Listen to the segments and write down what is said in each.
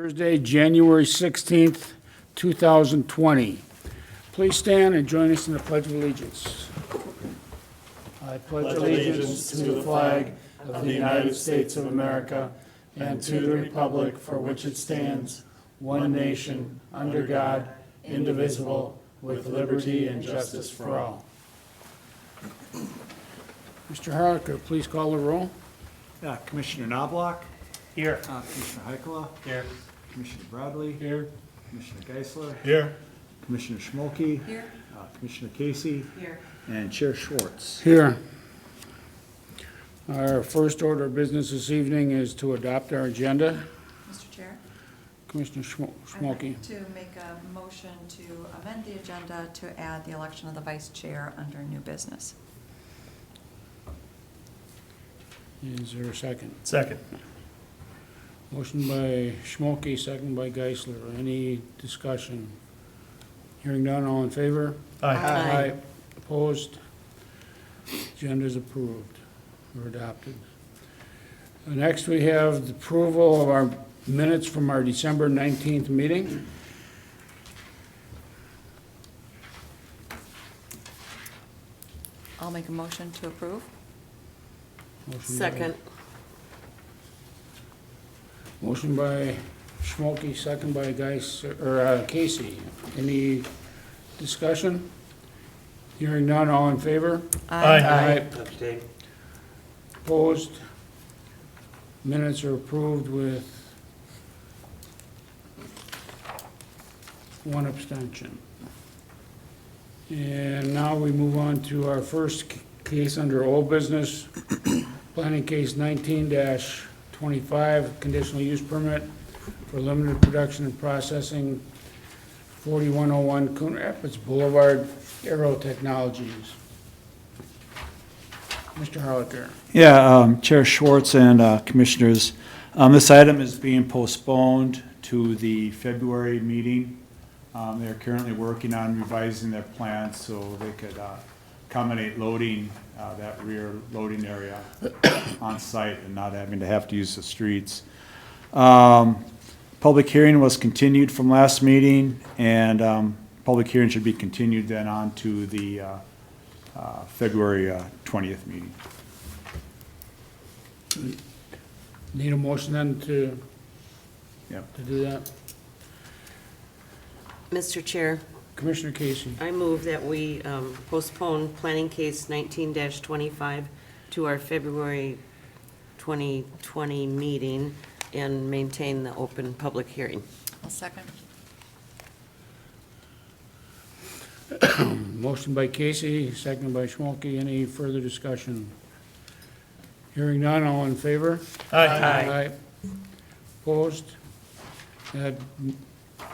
Thursday, January 16th, 2020. Please stand and join us in the Pledge of Allegiance. I pledge allegiance to the flag of the United States of America and to the republic for which it stands, one nation, under God, indivisible, with liberty and justice for all. Mr. Harlicker, please call the roll. Commissioner Knobloch. Here. Commissioner Heikkila. Here. Commissioner Bradley. Here. Commissioner Geisler. Here. Commissioner Schmolke. Here. Commissioner Casey. Here. And Chair Schwartz. Here. Our first order of business this evening is to adopt our agenda. Mr. Chair? Commissioner I'd Schmolke. like to make a motion to amend the agenda to add the election of the vice chair under new business. Is there a second? Second. Motion by Schmolke, second by Geisler. Any discussion? Hearing none, all in favor? Aye. Opposed? Agenda is approved or adopted. Next, we have the approval of our minutes from our December 19th meeting. I'll make a motion to approve. Motion by- Second. Motion by Schmolke, second by Casey. Any discussion? Hearing none, all in favor? Aye. Aye. Opposed? Minutes are approved with one abstention. And now we move on to our first case under old business, planning case 19-25, conditional use permit for limited production and processing, 4101 Coon Rapids Boulevard, Aero Technologies. Mr. Harlicker. Chair Schwartz and Commissioners, this item is being postponed to the February meeting. They're currently working on revising their plans so they could accommodate loading that rear loading area on site and not having to have to use the streets. Public hearing was continued from last meeting, and public hearing should be continued then on to the February 20th meeting. Need a motion then to Yep. do that? Mr. Chair, Commissioner Casey. I move that we postpone planning case 19-25 to our February 2020 meeting and maintain the open public hearing. I'll second. Motion by Casey, second by Schmolke. Any further discussion? Hearing none, all in favor? Aye. Opposed? That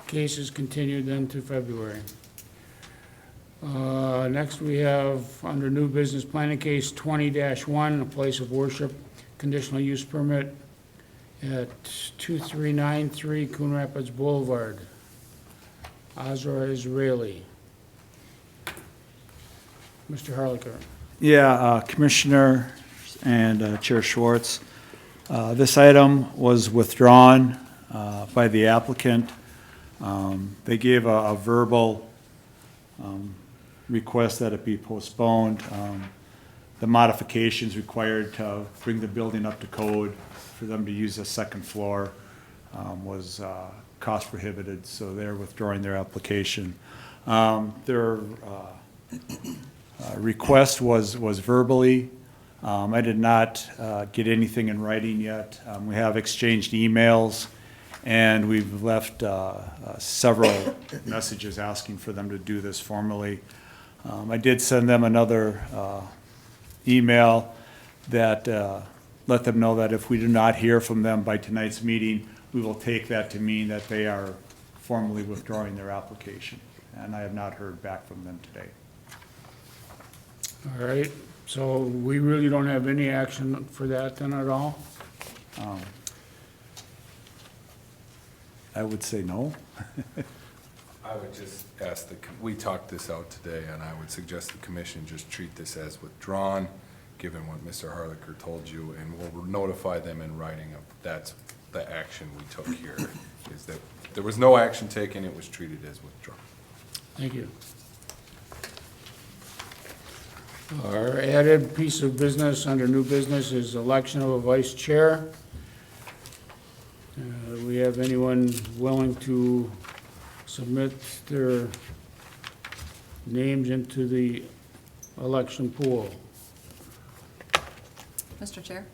case is continued then to February. Next, we have under new business planning case 20-1, a place of worship, conditional use permit at 2393 Coon Rapids Boulevard. Azariah Israeli. Mr. Harlicker. Commissioner and Chair Schwartz, this item was withdrawn by the applicant. They gave a verbal request that it be postponed. The modifications required to bring the building up to code for them to use the second floor was cost prohibited, so they're withdrawing their application. Their request was verbally. I did not get anything in writing yet. We have exchanged emails, and we've left several messages asking for them to do this formally. I did send them another email that let them know that if we do not hear from them by tonight's meeting, we will take that to mean that they are formally withdrawing their application. And I have not heard back from them today. All right, so we really don't have any action for that then at all? I would say no. I would just ask we talked this out today, and I would suggest the commission just treat this as withdrawn, given what Mr. Harlicker told you, and we'll notify them in writing of that's the action we took here, is that there was no action taken, it was treated as withdrawn. Thank you. Our added piece of business under new business is election of a vice chair. We have anyone willing to submit their names into the election pool? Mr. Chair,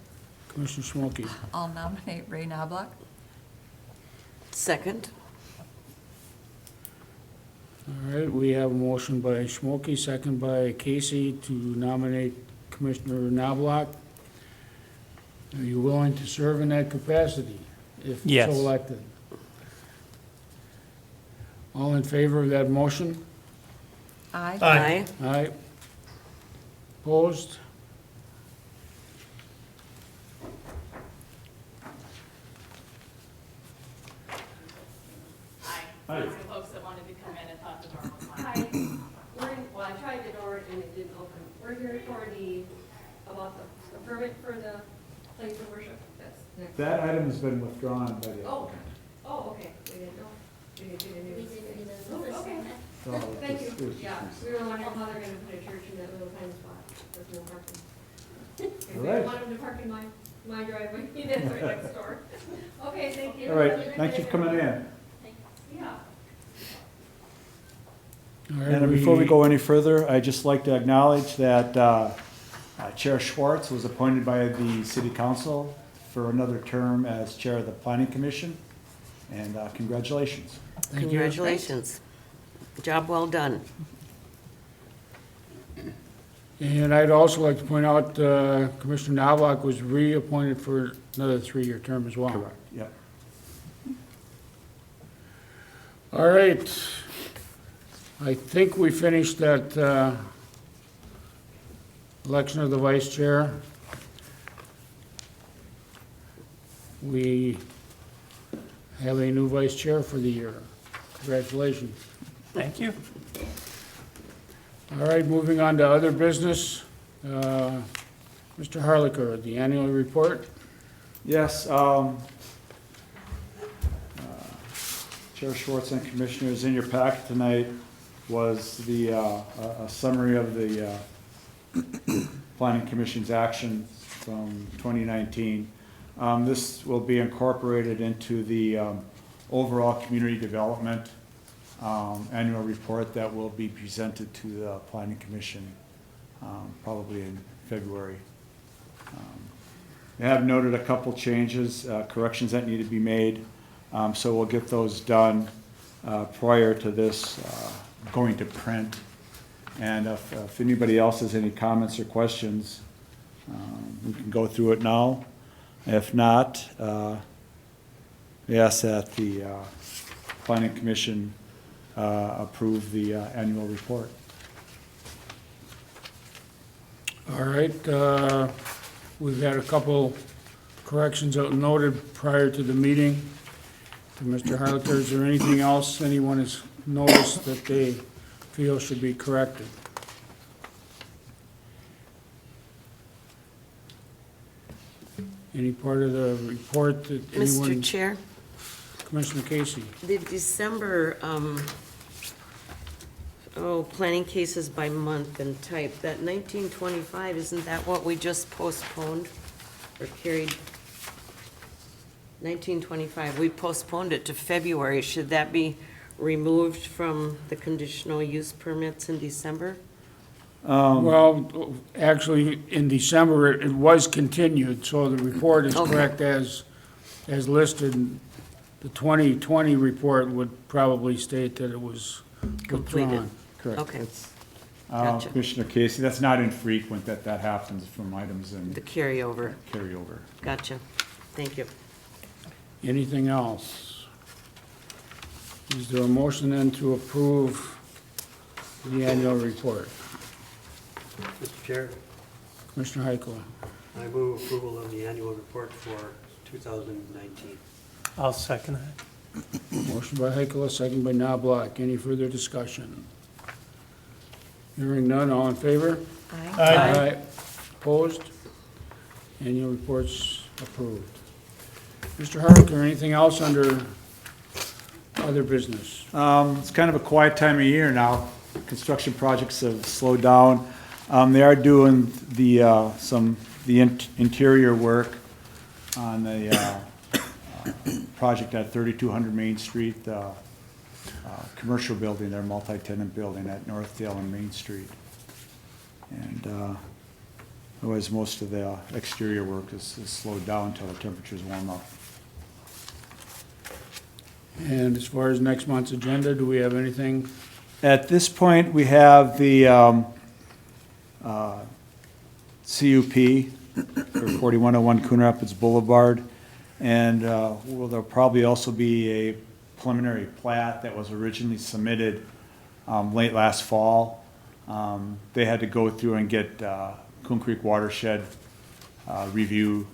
Commissioner Schmolke. I'll nominate Ray Knobloch. Second? All right, we have a motion by Schmolke, second by Casey to nominate Commissioner Knobloch. Are you willing to serve in that capacity, if so Yes. elected? All in favor of that motion? Aye. Aye. Aye. Opposed? One of the folks that wanted to come in and thought the door was locked. Well, I tried the door and it didn't open. We're here for about the permit for the place of worship. That's next. That item has been withdrawn by the Oh. applicant. Oh, okay, we didn't know. We didn't get any. Okay, So thank it's- you. it's- Yeah, we were wondering how they're gonna put a church in that little tiny spot. There's no parking. And we All right. don't want them to park in my driveway. That's right next door. Okay, thank you. All right, thank you for coming in. Yeah. All right, And before we go any further, I'd just like to acknowledge that Chair Schwartz was appointed by the city council for another term as chair of the planning commission, and congratulations. Thank you. Congratulations. Job well done. And I'd also like to point out, Commissioner Knobloch was reappointed for another 3-year term as well. Correct, yep. All right. I think we finished that election of the vice chair. We have a new vice chair for the year. Congratulations. Thank you. All right, moving on to other business. Mr. Harlicker, the annual report. Yes, Chair Schwartz and Commissioners, in your packet tonight was the, a summary of the Planning Commission's action from 2019. This will be incorporated into the overall community development annual report that will be presented to the Planning Commission probably in February. I have noted a couple changes, corrections that need to be made, so we'll get those done prior to this going to print. And if anybody else has any comments or questions, we can go through it now. If not, we ask that the Planning Commission approve the annual report. All right, we've had a couple corrections out noted prior to the meeting. To Mr. Harlicker, is there anything else anyone has noticed that they feel should be corrected? Any part of the report that anyone? Mr. Chair, Commissioner Casey? the December, planning cases by month and type, that 1925, isn't that what we just postponed or carried? 1925, we postponed it to February. Should that be removed from the conditional use permits in December? Well, actually, in December, it was continued, so the report is Okay. correct as listed. The 2020 report would probably state that it was Completed. withdrawn. Correct. Okay. It's, Gotcha. Commissioner Casey, that's not infrequent that that happens from items in The carryover. carryover. Gotcha. Thank you. Anything else? Is there a motion then to approve the annual report? Mr. Chair, Commissioner Heikla? I move approval of the annual report for 2019. I'll second that. Motion by Heikla, second by Knobloch. Any further discussion? Hearing none, all in favor? Aye. Opposed? Annual report's approved. Mr. Harwick, anything else under other business? It's kind of a quiet time of year now. Construction projects have slowed down. They are doing the interior work on the project at 3200 Main Street, the commercial building, their multi-tenant building at Northdale and Main Street. And otherwise, most of the exterior work is slowed down until the temperatures warm up. And as far as next month's agenda, do we have anything? At this point, we have the CUP for 4101 Coon Rapids Boulevard, and there'll probably also be a preliminary plat that was originally submitted late last fall. They had to go through and get Coon Creek watershed review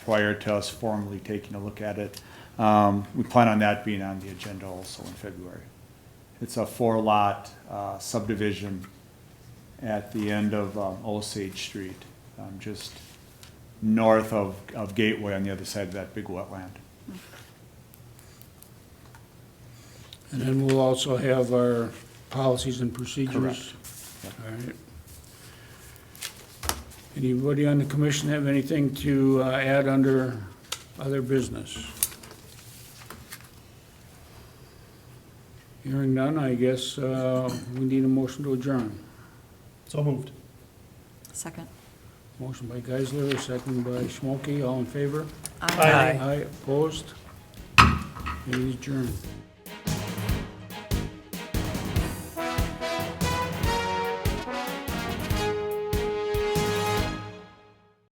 prior to us formally taking a look at it. We plan on that being on the agenda also in February. It's a 4-lot subdivision at the end of Osage Street, just north of Gateway on the other side of that big wetland. And then we'll also have our policies and procedures. Correct. All right. Anybody on the commission have anything to add under other business? Hearing none, I guess we need a motion to adjourn. So moved. Second. Motion by Geisler, second by Schmolke, all in favor? Aye. Aye, opposed? Meeting is adjourned.